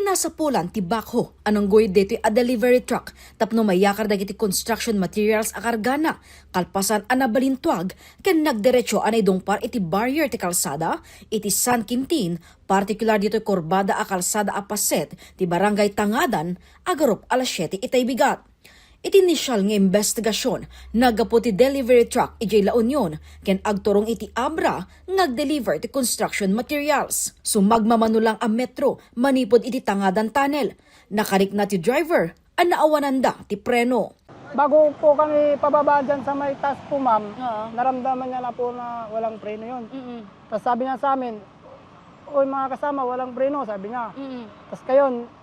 Nasapulan ti bakho anong goy dito a delivery truck tapno mayakar dagiti construction materials a kargana kalpasan anabalintwag ken nagdiretso anay dongpar iti barrier ti kalsada iti San Quintin partikular dito korbada a kalsada a paset ti barangay Tangadan agarup alas 7 itay bigat. Iti inisyal nga investigasyon, nagapo ti delivery truck ijay La Union, ken agturong iti Abra, nag-deliver ti construction materials. Sumagmamanulang ang metro, manipod iti Tangadan Tunnel. Nakarik na ti driver, ang naawananda ti preno. Bago po kami pababa dyan sa may taas po, ma'am, naramdaman niya na po na walang preno yun. Tapos sabi niya sa amin, "Oy mga kasama, walang preno," sabi niya. Tapos kayon,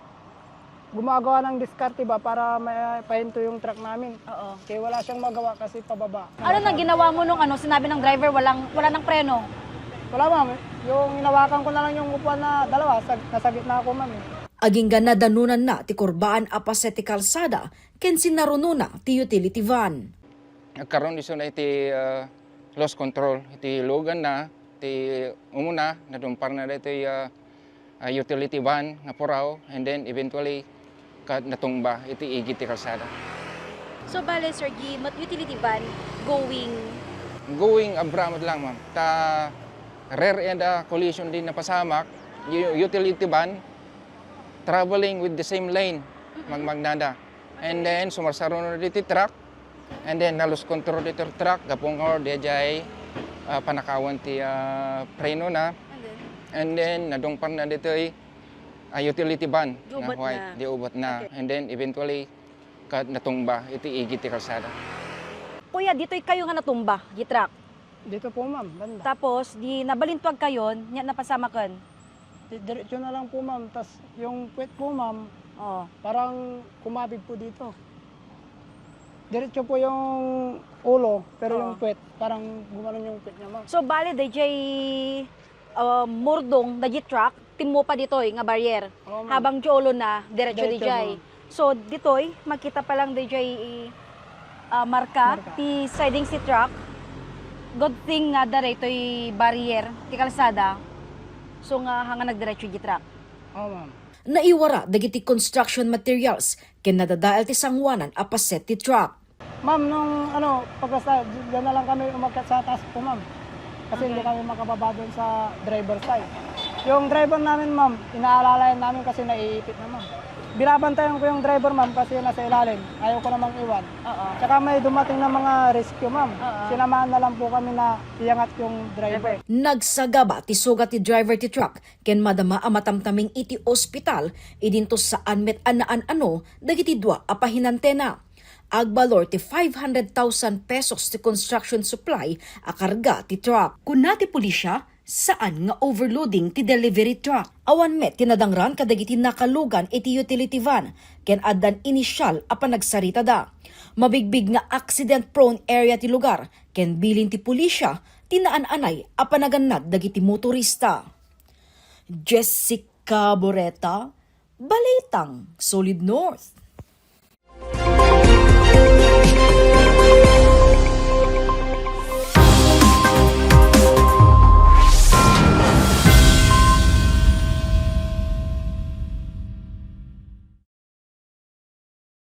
gumagawa ng diskarte ba para may pahinto yung truck namin. Kaya wala siyang magawa kasi pababa. Ano na ginawa mo nung sinabi ng driver wala nang preno? Wala, ma'am. Yung inawakan ko na lang yung upuan na dalawa. Nasa gitna ako, ma'am. Aging nga nadanunan na ti kurbaan a paset ti kalsada ken sinarununa ti utility van. Nagkaroon iso na iti loss control. Iti lugan na, iti umuna, nadumpar na ito utility van nga puraw, and then eventually natumba iti igit ti kalsada. So bale sir, utility van Going abramad lang, ma'am. Ta rare and collision din na pasamak, utility van traveling with the same lane magmagnada. And then sumarsaro na dito truck, and then na-loss control dito truck gapong or dejay panakawan ti preno na. And then nadungpan na dito utility van na white, di ubot na. Okay. And then eventually natumba iti igit ti kalsada. Kuya, dito'y kayo nga natumba, di truck. Dito po, ma'am. Banda. Tapos di nabalintwag kayo, nya napasamakan. Diretso na lang po, ma'am. Tapos yung puwet po, ma'am, parang kumabig po dito. Diretso po yung ulo, pero yung puwet, parang gumanon yung puwet niya, ma'am. So bale DJ murdong da truck timmo pa ditoy nga barrier. Habang jolo na diretso DJ. So ditoy makita pa lang DJ marka ti siding si truck. Good thing nga daretoy barrier ti kalsada. So nga hanga nagdiretso di truck. Ma'am. Naiwara dagiti construction materials ken nadadael ti sangwanan a paset ti truck. Ma'am, nung pagkasta, dyan na lang kami umakyat sa taas po, ma'am. Kasi hindi kami makababa doon sa driver side. Yung driver namin, ma'am, inaalalayan namin kasi naiipit na, ma'am. Binabantayan ko yung driver, ma'am, kasi nasa ilalim. Ayaw ko namang iwan. Tsaka may dumating na mga rescue, ma'am. Sinamahan na lang po kami na iangat yung driver. Nagsagaba ti sugat ti driver ti truck ken madama a matamtaming iti ospital idinto saan met anaan dagiti dua a pahinantena. Agbalor ti 500,000 pesos ti construction supply a karga ti truck. Kuna ti pulisya, saan nga overloading ti delivery truck. Awan met tinadangran kadagiti nakalugan iti utility van, ken addan inisyal a panagsarita da. Mabigbig nga accident-prone area ti lugar, ken bilin ti pulisya, tinaan-anay a panaganad dagiti motorista. Jessica Boreta, Balitang, Solid North.